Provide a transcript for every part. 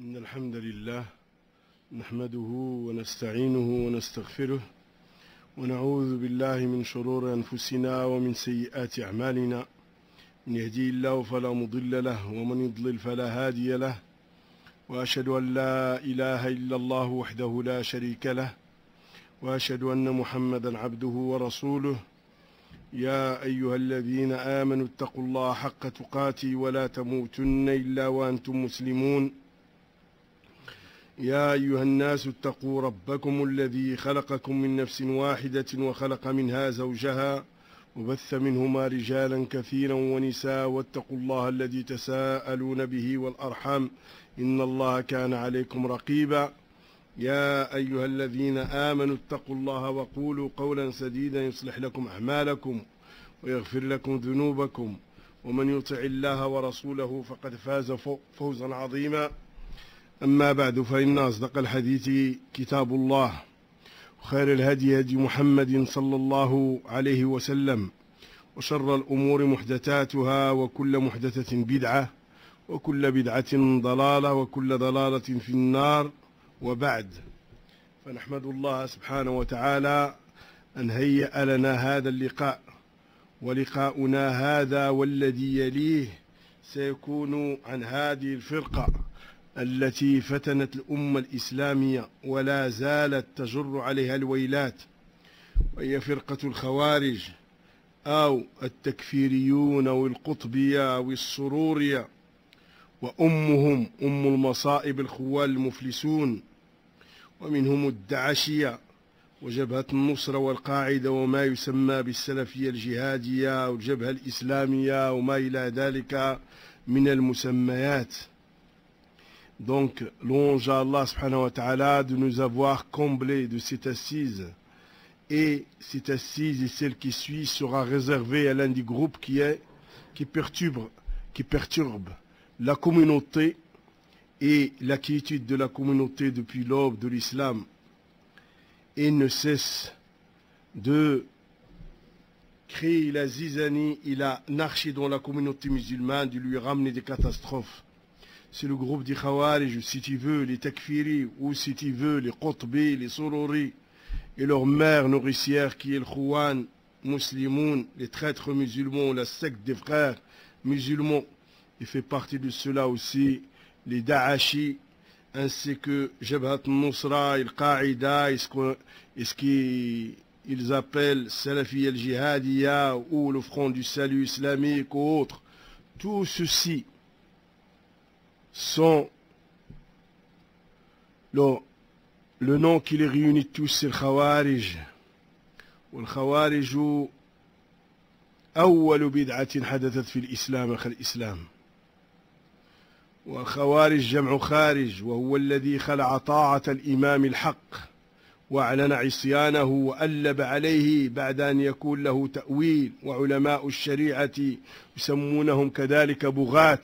إن الحمد لله نحمده ونستعينه ونستغفره ونعوذ بالله من شرور أنفسنا ومن سيئات أعمالنا. من يهدي الله فلا مضل له ومن يضلل فلا هادي له، وأشهد أن لا إله إلا الله وحده لا شريك له، وأشهد أن محمدا عبده ورسوله. يا أيها الذين آمنوا اتقوا الله حق تقاته ولا تموتن إلا وأنتم مسلمون. يا أيها الناس اتقوا ربكم الذي خلقكم من نفس واحدة وخلق منها زوجها وبث منهما رجالا كثيرا ونساء، واتقوا الله الذي تساءلون به والأرحام إن الله كان عليكم رقيبا. يا أيها الذين آمنوا اتقوا الله وقولوا قولا سديدا يصلح لكم أعمالكم ويغفر لكم ذنوبكم، ومن يطع الله ورسوله فقد فاز فوزا عظيما. أما بعد، فإن أصدق الحديث كتاب الله، وخير الهدي هدي محمد صلى الله عليه وسلم، وشر الأمور محدثاتها، وكل محدثة بدعة، وكل بدعة ضلالة، وكل ضلالة في النار. وبعد، فنحمد الله سبحانه وتعالى أن هيأ لنا هذا اللقاء، ولقاؤنا هذا والذي يليه سيكون عن هذه الفرقة التي فتنت الأمة الإسلامية ولا زالت تجر عليها الويلات، وهي فرقة الخوارج أو التكفيريون أو القطبية أو السرورية، وأمهم أم المصائب الخوال المفلسون، ومنهم الدعشية وجبهة النصرة والقاعدة وما يسمى بالسلفية الجهادية أو الجبهة الإسلامية وما إلى ذلك من المسميات. Donc, louange à Allah subhanahu wa ta'ala de nous avoir comblés de cette assise. Et cette assise et celle qui suit sera réservée à l'un des groupes qui perturbe la communauté et la quiétude de la communauté depuis l'aube de l'islam, et ne cesse de créer la zizanie et l'anarchie dans la communauté musulmane, de lui ramener des catastrophes. C'est le groupe des Khawarij, si tu veux, les Takfiri, ou si tu veux, les Qutbi, les Sururi, et leur mère nourricière qui est le Khouan Muslimoun, les traîtres musulmans, la secte des frères musulmans. Il fait partie de cela aussi les Da'ashi, ainsi que Jabhat al-Nusra, et Al-Qaïda, et ce qu'ils appellent Salafi al-Jihadiya, ou le Front du Salut islamique, ou autres. Tout ceci sont le nom qui les réunit tous, c'est le Khawarij. والخوارج أول بدعة حدثت في الإسلام أخي الإسلام. والخوارج جمع خارج، وهو الذي خلع طاعة الإمام الحق وأعلن عصيانه وألب عليه بعد أن يكون له تأويل. وعلماء الشريعة يسمونهم كذلك بغاة.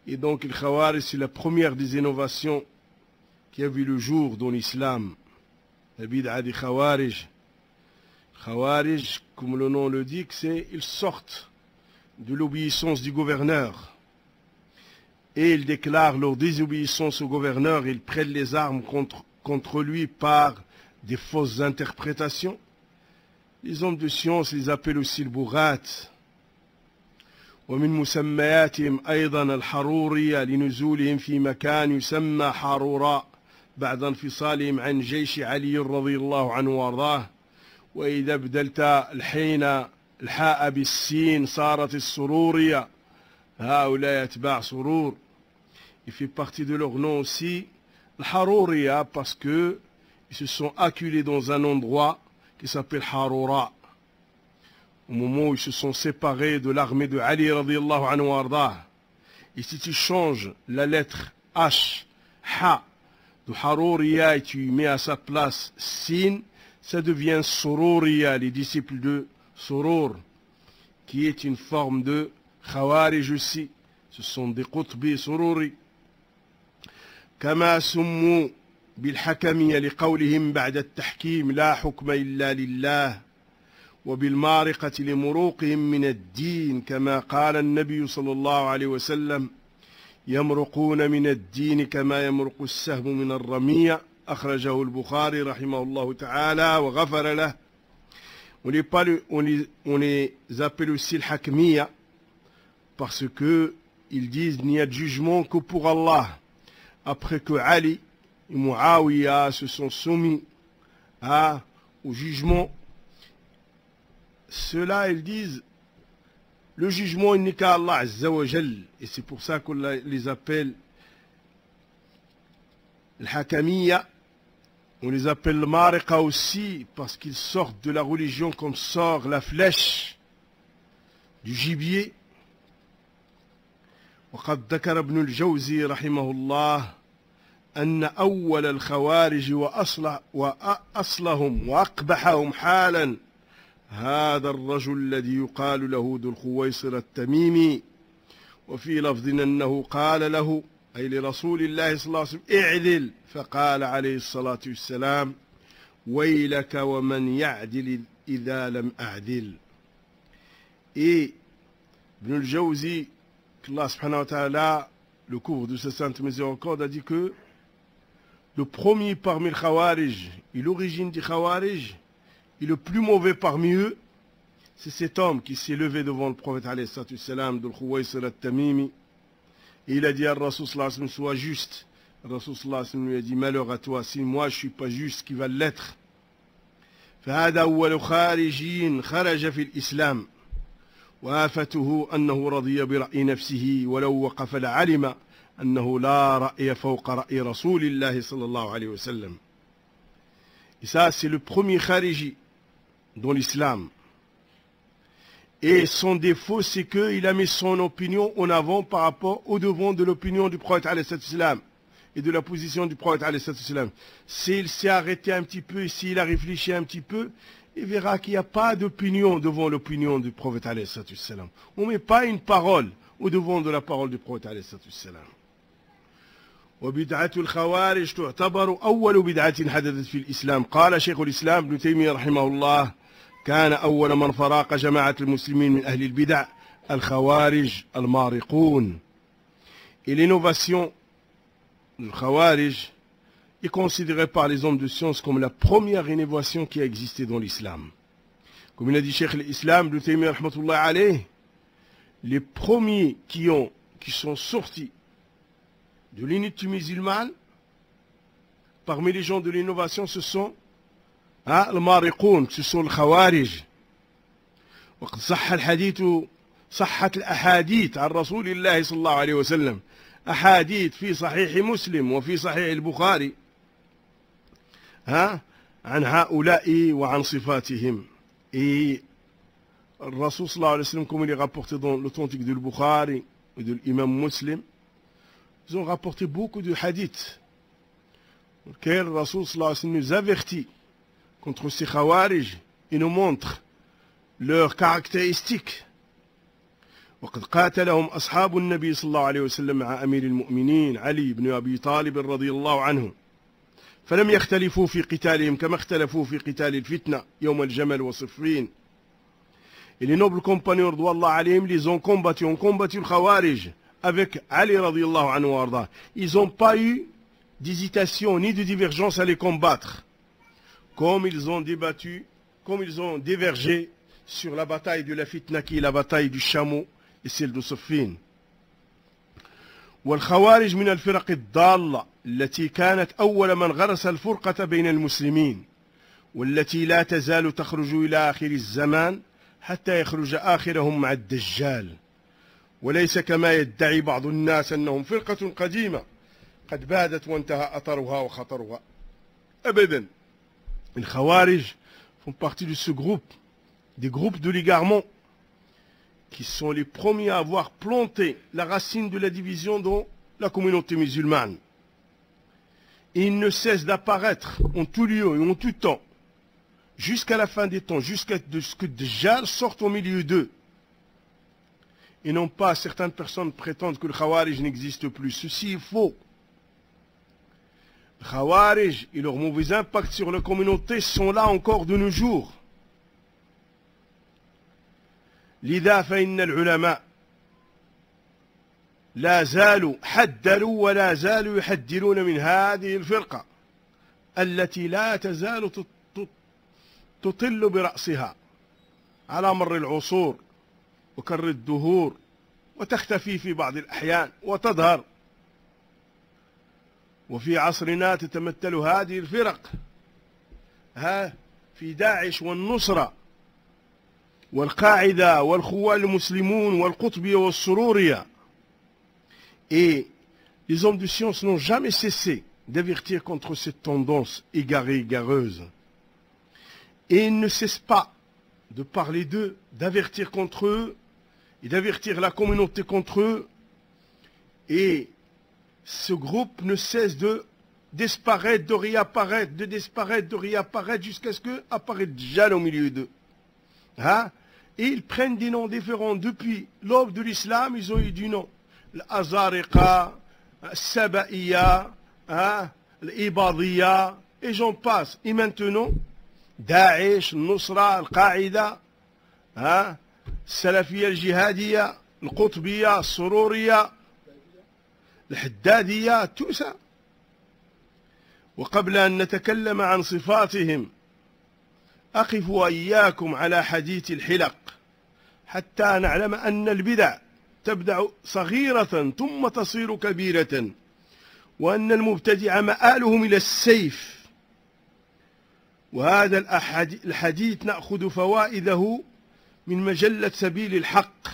Et donc, le Khawarij, c'est la première des innovations qui a vu le jour dans l'islam. La bid'a des Khawarij. Khawarij, comme le nom le dit, c'est ils sortent de l'obéissance du gouverneur. Et ils déclarent leur désobéissance au gouverneur. Ils prennent les armes contre lui par des fausses interprétations. Les hommes de science les appellent aussi le Bughat. ومن مسمياتهم أيضا الحرورية لنزولهم في مكان يسمى حروراء بعد انفصالهم عن جيش علي رضي الله عنه وارضاه. وإذا بدلت الحين الحاء بالسين صارت السرورية. هؤلاء أتباع سرور. Il fait partie de leur nom aussi le Haruriya, parce que ils se sont acculés dans un endroit qui s'appelle Harura. Au moment où ils se sont séparés de l'armée de Ali radiyallahu anhu wa ardah. Et si tu changes la lettre H, Ha, de Haruriya, et tu mets à sa place Sin, ça devient Sururiya, les disciples de Surur, qui est une forme de Khawarij aussi. Ce sont des Qutbi Sururi. كما سموا بالحكمية لقولهم بعد التحكيم لا حكم إلا لله، وبالمارقة لمروقهم من الدين، كما قال النبي صلى الله عليه وسلم: يمرقون من الدين كما يمرق السهم من الرمية أخرجه البخاري رحمه الله تعالى وغفر له. On les appelle aussi le Hakmiya parce que ils disent qu'il n'y a de jugement que pour Allah. Après que Ali et Muawiya se sont soumis au jugement, ceux-là ils disent le jugement il n'est qu'à Allah Azza wa Jal, et c'est pour ça qu'on les appelle le Hakamiya. On les appelle le Mariqa aussi parce qu'ils sortent de la religion comme sort la flèche du gibier. وقد ذكر ابن الجوزي رحمه الله أن أول الخوارج وأصلهم وأقبحهم حالا هذا الرجل الذي يقال له ذو الخويصر التميمي، وفي لفظ أنه قال له أي لرسول الله صلى الله عليه وسلم اعدل، فقال عليه الصلاة والسلام ويلك ومن يعدل إذا لم أعدل. Et Ibn al-Jawzi, qu'Allah subhanahu wa ta'ala le couvre de sa sainte miséricorde, a dit que le premier parmi les Khawarij et l'origine des Khawarij et le plus mauvais parmi eux, c'est cet homme qui s'est levé devant le prophète alayhi salatu wassalam, Dhul Khuwaysir al-Tamimi, et il a dit à Rasul sallallahu alayhi wa sallam, sois juste. Rasul sallallahu alayhi wa sallam lui a dit, malheur à toi, si moi je ne suis pas juste, qui va l'être. فهذا أول خارجين خرج في الإسلام وآفته أنه رضي برأي نفسه ولو وقف لعلم أنه لا رأي فوق رأي رسول الله صلى الله عليه وسلم. Et ça c'est le premier khariji dans l'islam. Et son défaut, c'est qu'il a mis son opinion en avant par rapport au devant de l'opinion du prophète alayhi salam et de la position du prophète alayhi salam. S'il s'est arrêté un petit peu, s'il a réfléchi un petit peu, il verra qu'il n'y a pas d'opinion devant l'opinion du prophète alayhi salam. On ne met pas une parole au devant de la parole du prophète alayhi salam. وبدعة الخوارج تعتبر أول بدعة حدثت في الإسلام. قال شيخ الإسلام ابن تيمية رحمه الله كان أول من فراق جماعة المسلمين من أهل البدع الخوارج المارقون. Et l'innovation du Khawarij est considérée par les hommes de science comme la première innovation qui a existé dans l'islam. Comme il a dit Cheikh l'Islam Ibn Taymiyyah rahmatullah alayh, les premiers qui sont sortis de l'unité musulmane parmi les gens de l'innovation, ce sont المارقون, ce sont les Khawarij. وقد صح الحديث صحت الأحاديث عن رسول الله صلى الله عليه وسلم أحاديث في صحيح مسلم وفي صحيح البخاري عن هؤلاء وعن صفاتهم. Et الرسول صلى الله عليه وسلم, comme il est rapporté dans l'authentique de Bukhari et de l'imam Muslim, ils ont rapporté beaucoup de hadiths dans lesquels le Rasul sallallahu alayhi wa sallam nous avertit contre ces Khawarij et nous montre leurs caractéristiques. وقد قاتلهم أصحاب النبي صلى الله عليه وسلم مع أمير المؤمنين علي بن أبي طالب رضي الله عنه فلم يختلفوا في قتالهم كما اختلفوا في قتال الفتنة يوم الجمل وصفين. Et les nobles compagnons radouallahu alayhim les ont combattus, le Khawarij avec Ali radiyallahu anhu warda. Ils n'ont pas eu d'hésitation ni de divergence à les combattre, comme ils ont débattu, comme ils ont divergé sur la bataille de la fitna qui est la bataille du chameau et celle de Siffin. والخوارج من الفرق الضالة التي كانت أول من غرس الفرقة بين المسلمين والتي لا تزال تخرج إلى آخر الزمان حتى يخرج آخرهم مع الدجال. وليس كما يدعي بعض الناس أنهم فرقة قديمة قد بادت وانتهى أثرها وخطرها. أبدا. Les Khawarij font partie de ce groupe, des groupes de l'égarement, qui sont les premiers à avoir planté la racine de la division dans la communauté musulmane. Et ils ne cessent d'apparaître en tout lieu et en tout temps, jusqu'à la fin des temps, jusqu'à ce que Dajjal sorte au milieu d'eux. Et non pas certaines personnes prétendent que le Khawarij n'existe plus. Ceci est faux. Le Khawarij et leur mauvais impact sur la communauté sont là encore de nos jours. لذا فإن العلماء لا زالوا حذروا ولا زالوا يحذرون من هذه الفرقة التي لا تزال تطل برأسها على مر العصور وكر الدهور، وتختفي في بعض الأحيان وتظهر. وفي عصرنا تتمثل هذه الفرق في داعش والنصرة والقاعدة والخوال المسلمون والقطبية والسرورية. Et les hommes de science n'ont jamais cessé d'avertir contre cette tendance égarée, égareuse. Et ils ne cessent pas de parler d'eux, d'avertir contre eux, et d'avertir la communauté contre eux. Et ce groupe ne cesse de disparaître, de réapparaître, de disparaître, de réapparaître, jusqu'à ce que apparaît Djal au milieu d'eux. Et ils prennent des noms différents. Depuis l'aube de l'islam, ils ont eu du nom. L'Azariqa, Sabaïya, l'Ibadiyya, et j'en passe. Et maintenant, Daesh, Nusra, Al-Qaïda, السلفية الجهادية، القطبية، السرورية، الحدادية، توسا. وقبل أن نتكلم عن صفاتهم أقف وإياكم على حديث الحلق حتى نعلم أن البدع تبدأ صغيرة ثم تصير كبيرة، وأن المبتدع مآلهم إلى السيف. وهذا الحديث نأخذ فوائده من مجلة سبيل الحق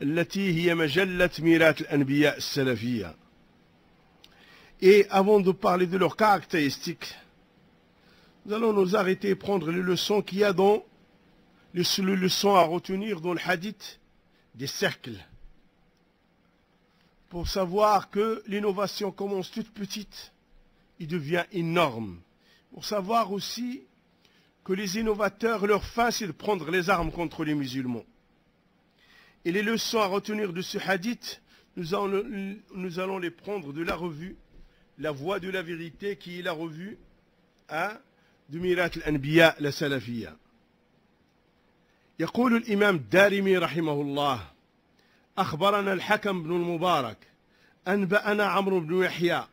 التي هي مجلة ميراث الأنبياء السلفية. Et avant de parler de leurs caractéristiques, nous allons nous arrêter et prendre les leçons qu'il y a dans les leçons à retenir dans le hadith des cercles, pour savoir que l'innovation commence toute petite et devient énorme. Pour savoir aussi que les innovateurs, leur fin, c'est de prendre les armes contre les musulmans. Et les leçons à retenir de ce hadith, nous allons les prendre de la revue La Voix de la Vérité, qui est la revue de Mirath al-Anbiya, la Salafiyya. يقول الإمام الدارمي رحمه الله: أخبرنا الحكم بن المبارك أنبأنا عمرو بن يحيى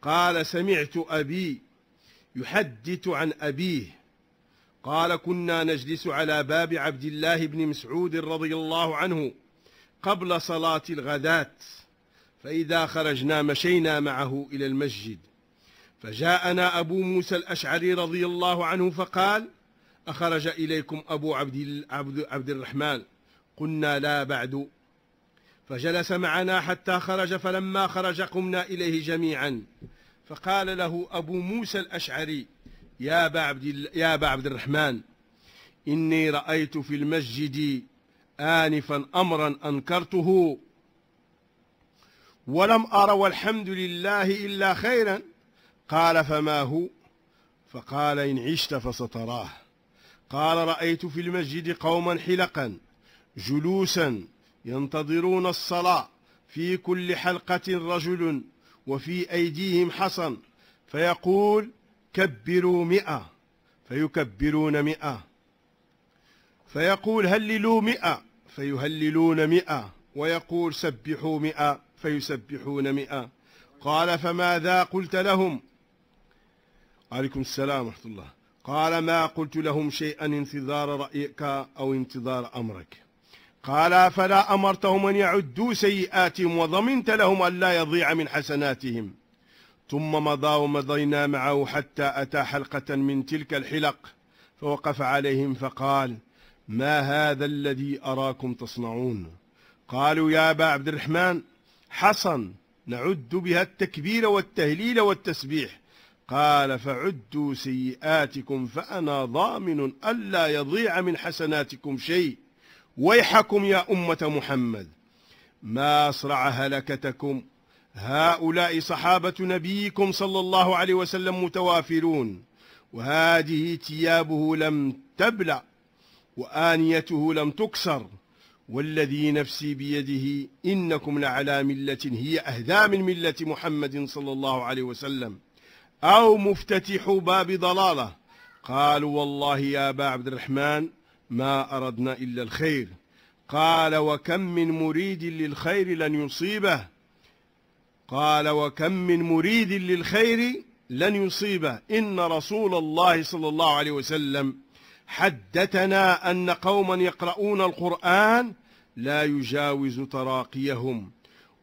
قال: سمعت أبي يحدث عن أبيه قال: كنا نجلس على باب عبد الله بن مسعود رضي الله عنه قبل صلاة الغداة، فإذا خرجنا مشينا معه إلى المسجد، فجاءنا أبو موسى الأشعري رضي الله عنه فقال: أخرج إليكم أبو عبد الرحمن؟ قلنا: لا بعد. فجلس معنا حتى خرج، فلما خرج قمنا إليه جميعا، فقال له أبو موسى الأشعري: يا أبا عبد الرحمن، إني رأيت في المسجد آنفا أمرا أنكرته ولم أر والحمد لله إلا خيرا. قال: فما هو؟ فقال: إن عشت فستراه. قال: رأيت في المسجد قوما حلقا جلوسا ينتظرون الصلاة، في كل حلقة رجل وفي أيديهم حصن، فيقول: كبروا 100، فيكبرون 100، فيقول: هللوا 100، فيهللون 100، ويقول: سبحوا 100، فيسبحون 100. قال: فماذا قلت لهم؟ عليكم السلام ورحمة الله. قال: ما قلت لهم شيئا انتظار رأيك أو انتظار أمرك. قال: فلا أمرتهم أن يعدوا سيئاتهم وضمنت لهم أن لا يضيع من حسناتهم. ثم مضى ومضينا معه حتى أتى حلقة من تلك الحلق، فوقف عليهم فقال: ما هذا الذي أراكم تصنعون؟ قالوا: يا أبا عبد الرحمن، حصن نعد بها التكبير والتهليل والتسبيح. قال: فعدوا سيئاتكم فأنا ضامن ألا يضيع من حسناتكم شيء، ويحكم يا أمة محمد، ما أسرع هلكتكم، هؤلاء صحابة نبيكم صلى الله عليه وسلم متوافرون، وهذه ثيابه لم تبلع وآنيته لم تكسر، والذي نفسي بيده إنكم لعلى ملة هي أهدى من ملة محمد صلى الله عليه وسلم، أو مفتتح باب ضلالة. قالوا: والله يا أبا عبد الرحمن ما أردنا إلا الخير. قال: وكم من مريد للخير لن يصيبه، قال وكم من مريد للخير لن يصيبه إن رسول الله صلى الله عليه وسلم حدثنا أن قوما يقرؤون القرآن لا يجاوز تراقيهم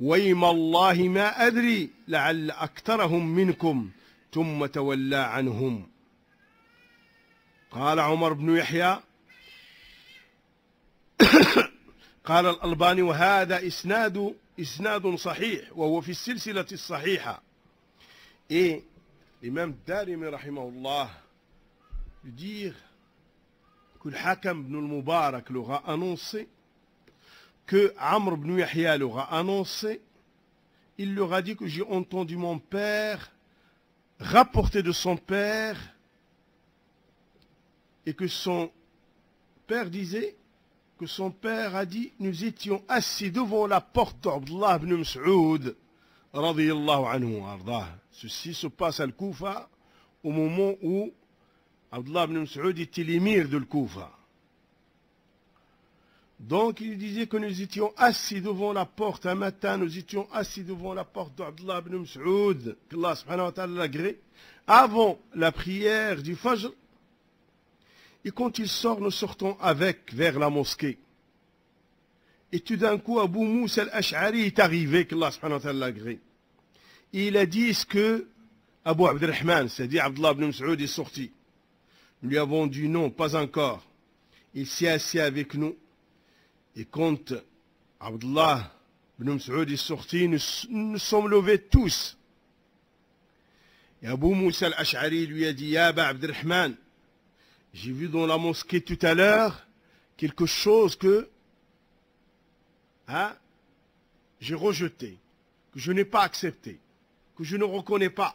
ويم الله ما أدري لعل أكثرهم منكم ثم تولى عنهم. قال عمر بن يحيى قال الألباني وهذا إسناد صحيح وهو في السلسلة الصحيحة. Et l'imam Darimi rahimahullah lui dire que le Hakam ibn al-Mubarak leur a annoncé, que Amr ibn Yahya leur a annoncé, il leur a dit que j'ai entendu mon père rapporter de son père et que son père disait que son père a dit nous étions assis devant la porte d'Abdullah ibn Mas'ud radiyallahu anhu ardah. Ceci se passe à Al-Koufa au moment où Abdullah ibn Mas'ud était l'émir de Al-Koufa. Donc il disait que nous étions assis devant la porte un matin, nous étions assis devant la porte d'Abdullah ibn Mas'ud, qu'Allah subhanahu wa ta'ala l'agrée, avant la prière du Fajr. Et quand il sort, nous sortons avec vers la mosquée. Et tout d'un coup, Abu Moussa al-Ash'ari est arrivé, qu'Allah subhanahu wa ta'ala l'agrée. Et il a dit, est-ce que Abu Abdurrahman, c'est-à-dire Abdullah ibn Mas'ud, est sorti? Nous lui avons dit non, pas encore. Il s'est assis avec nous. Et quand Abdullah ibn Mas'ud est sorti, nous sommes levés tous. Et Abu Moussa al-Ash'ari lui a dit, Ya Aba Abdurrahman, j'ai vu dans la mosquée tout à l'heure quelque chose que j'ai rejeté, que je n'ai pas accepté, que je ne reconnais pas.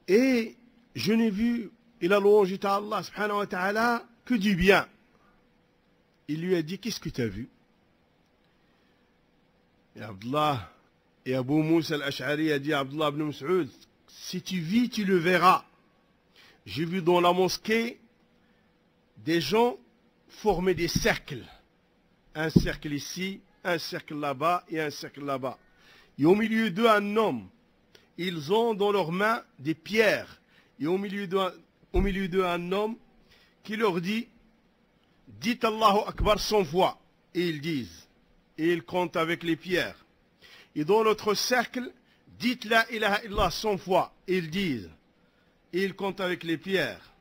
Et je n'ai vu, il a louangé Allah subhanahu wa ta'ala, que du bien. Il lui a dit, qu'est-ce que tu as vu? Et Abdullah et Abu Moussa al-Ash'ari a dit à Abdullah ibn Mas'ud, si tu vis, tu le verras. J'ai vu dans la mosquée des gens former des cercles. Un cercle ici, un cercle là-bas et un cercle là-bas. Et au milieu d'eux, un homme. Ils ont dans leurs mains des pierres. Et au milieu d'eux, un homme qui leur dit, dites Allahu Akbar 100 fois. Et ils disent. Et ils comptent avec les pierres. Et dans l'autre cercle, dites la ilaha illallah 100 fois. Et ils disent. Et ils comptent avec les pierres.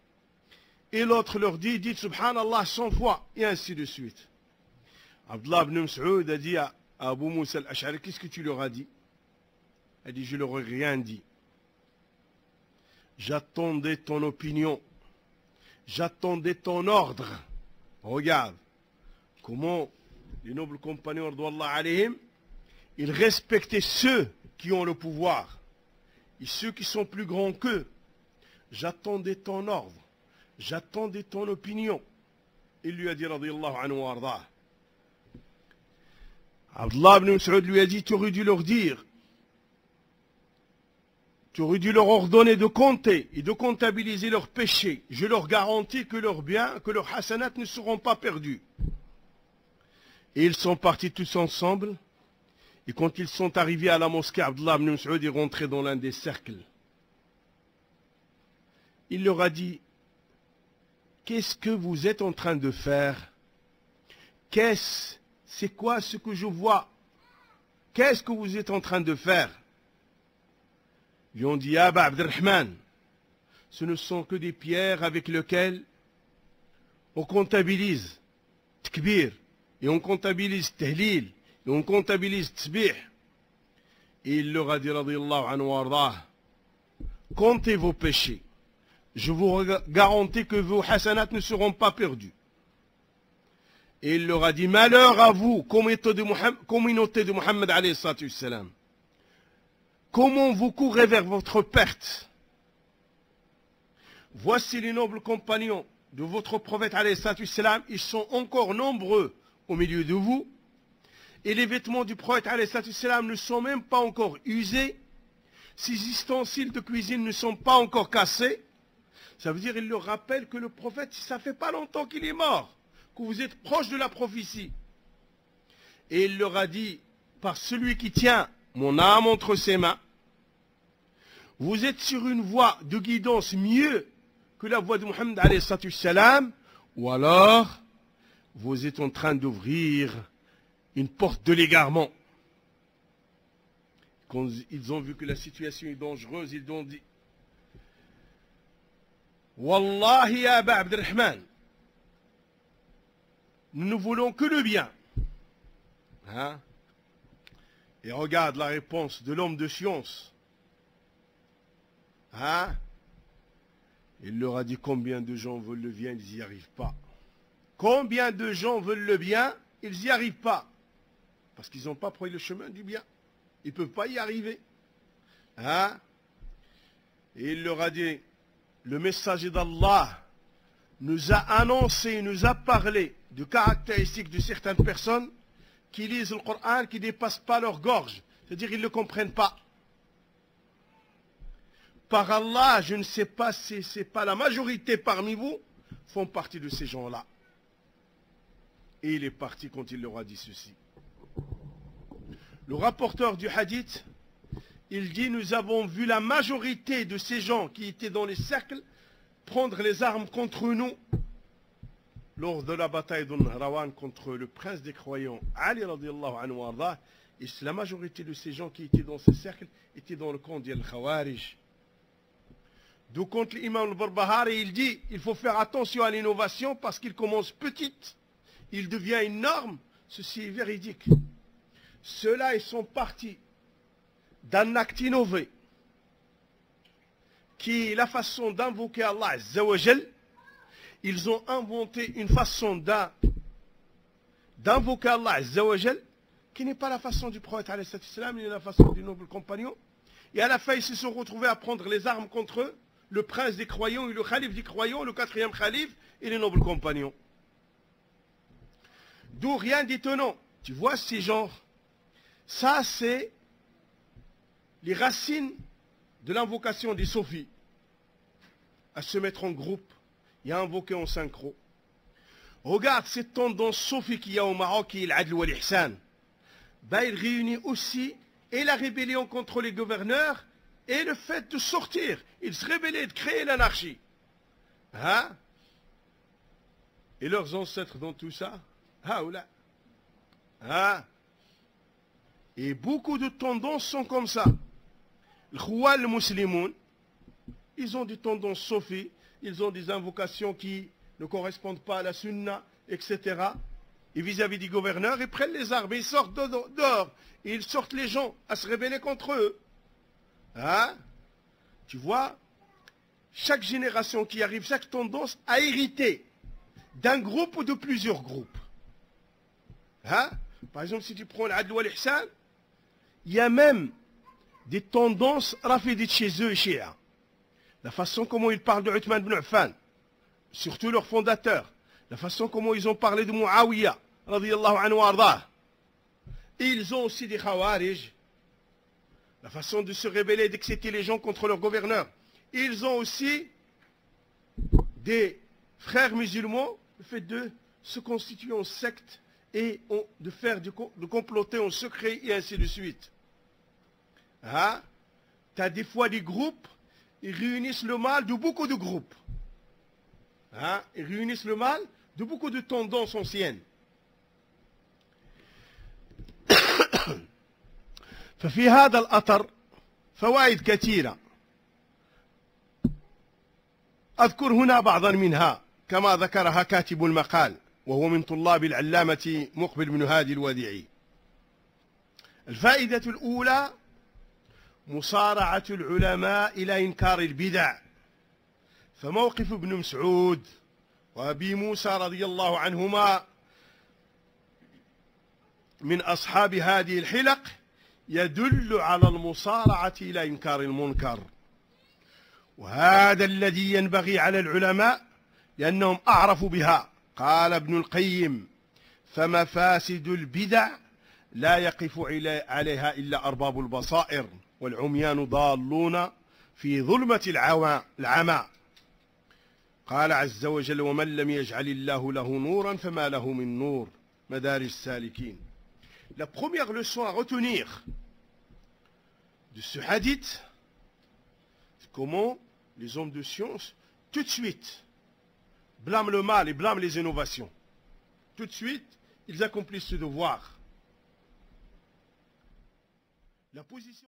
Et l'autre leur dit, dites subhanallah 100 fois. Et ainsi de suite. Abdullah ibn Mas'ud a dit à Abu Moussa al-Ash'ari, qu'est-ce que tu leur as dit? Il a dit, je leur ai rien dit. J'attendais ton opinion. J'attendais ton ordre. Regarde comment les nobles compagnons d'Allah alayhim, ils respectaient ceux qui ont le pouvoir et ceux qui sont plus grands qu'eux. J'attendais ton ordre. J'attendais ton opinion. Il lui a dit, radiyallahu anhu wa ardah. Abdullah ibn Mas'ud lui a dit, tu aurais dû leur dire, tu aurais dû leur ordonner de compter et de comptabiliser leurs péchés. Je leur garantis que leurs biens, que leurs hasanats ne seront pas perdus. Et ils sont partis tous ensemble. Et quand ils sont arrivés à la mosquée, Abdullah ibn Mas'ud est rentré dans l'un des cercles. Il leur a dit, qu'est-ce que vous êtes en train de faire? C'est quoi ce que je vois? Qu'est-ce que vous êtes en train de faire? Ils ont dit, Aba Abdurrahman, ce ne sont que des pierres avec lesquelles on comptabilise Tkbir, et on comptabilise Tahlil, et on comptabilise Tsbih. Et il leur a dit, radiyallahu anhu wa ardah, comptez vos péchés. Je vous garantis que vos hasanats ne seront pas perdus. Et il leur a dit, malheur à vous, communauté de Muhammad alayhi salatu wassalam. Comment vous courez vers votre perte? Voici les nobles compagnons de votre prophète alayhi salatu wassalam, ils sont encore nombreux au milieu de vous. Et les vêtements du prophète alayhi salatu wassalam ne sont même pas encore usés. Ces ustensiles de cuisine ne sont pas encore cassés. Ça veut dire, il leur rappelle que le prophète, ça fait pas longtemps qu'il est mort, que vous êtes proche de la prophétie. Et il leur a dit, par celui qui tient mon âme entre ses mains, vous êtes sur une voie de guidance mieux que la voie de Muhammad alayhi salatu wassalam, ou alors vous êtes en train d'ouvrir une porte de l'égarement. Quand ils ont vu que la situation est dangereuse, ils ont dit Wallahi ya Aba Abdelrahman, nous ne voulons que le bien. Hein? Et regarde la réponse de l'homme de science. Hein? Il leur a dit combien de gens veulent le bien, ils n'y arrivent pas. Combien de gens veulent le bien, ils n'y arrivent pas. Parce qu'ils n'ont pas pris le chemin du bien. Ils ne peuvent pas y arriver. Hein? Et il leur a dit, le messager d'Allah nous a annoncé, nous a parlé de caractéristiques de certaines personnes qui lisent le Coran, qui ne dépassent pas leur gorge. C'est-à-dire qu'ils ne le comprennent pas. Par Allah, je ne sais pas si ce n'est pas la majorité parmi vous font partie de ces gens-là. Et il est parti quand il leur a dit ceci. Le rapporteur du hadith, il dit, nous avons vu la majorité de ces gens qui étaient dans les cercles prendre les armes contre nous lors de la bataille de Nahrawan contre le prince des croyants, Ali radiallahu anhu arda. Et la majorité de ces gens qui étaient dans ces cercles étaient dans le camp d'Al-Khawarij. D'où compte l'imam al-Barbahari, il dit, il faut faire attention à l'innovation parce qu'il commence petite, il devient énorme. Ceci est véridique. Ceux-là, ils sont partis d'un acte innové, qui est la façon d'invoquer Allah Azza wa Jal. Ils ont inventé une façon d'invoquer Allah Azza wa Jal, qui n'est pas la façon du prophète alayhi salam, ni la façon du noble compagnon. Et à la fin, ils se sont retrouvés à prendre les armes contre eux, le prince des croyants et le calife des croyants, le quatrième calife et les nobles compagnons. D'où rien d'étonnant. Tu vois ces genres. Ça, c'est les racines de l'invocation des sophis. À se mettre en groupe et à invoquer en synchro. Regarde cette tendance sophie qu'il y a au Maroc, qui est l'adl wa l'ihsan. Ben, il réunit aussi et la rébellion contre les gouverneurs et le fait de sortir. Ils se rébellaient, de créer l'anarchie. Hein? Et leurs ancêtres dans tout ça? Ah, ou là. Hein? Et beaucoup de tendances sont comme ça. Les Khoual musulmans, ils ont des tendances sophies, ils ont des invocations qui ne correspondent pas à la sunna, etc. Et vis-à-vis des gouverneurs, ils prennent les armes, ils sortent dehors, et ils sortent les gens à se rébeller contre eux. Hein? Tu vois, chaque génération qui arrive, chaque tendance a hérité d'un groupe ou de plusieurs groupes. Hein? Par exemple, si tu prends l'adl wa l'ihsan, il y a même des tendances rafidites chez eux et chez eux. La façon comment ils parlent de Uthman ibn Affan, surtout leur fondateur, la façon comment ils ont parlé de Muawiyah, radiyallahu anhu ardah. Et ils ont aussi des khawarij, la façon de se rébeller, d'exciter les gens contre leur gouverneur. Ils ont aussi des frères musulmans, le fait de se constituer en secte et de comploter en secret et ainsi de suite. Hein? Tu as des fois des groupes, ils réunissent le mal de beaucoup de groupes. Hein? Ils réunissent le mal de beaucoup de tendances anciennes. ففي هذا الأثر فوائد كثيرة. أذكر هنا بعضا منها كما ذكرها كاتب المقال وهو من طلاب العلامة مقبل بن هادي الوديعي. الفائدة الأولى مصارعة العلماء إلى إنكار البدع، فموقف ابن مسعود وأبي موسى رضي الله عنهما من أصحاب هذه الحلق يدل على المصارعة إلى إنكار المنكر، وهذا الذي ينبغي على العلماء لأنهم أعرفوا بها. قال ابن القيم: فمفاسد البدع لا يقف عليها إلا أرباب البصائر، والعميان ضالون في ظلمة العمى. قال عز وجل: ومن لم يجعل الله له نورا فما له من نور. مدارج السالكين. La première leçon à retenir de ce hadith, c'est comment les hommes de science, tout de suite, blâment le mal et blâment les innovations. Tout de suite, ils accomplissent ce devoir. La position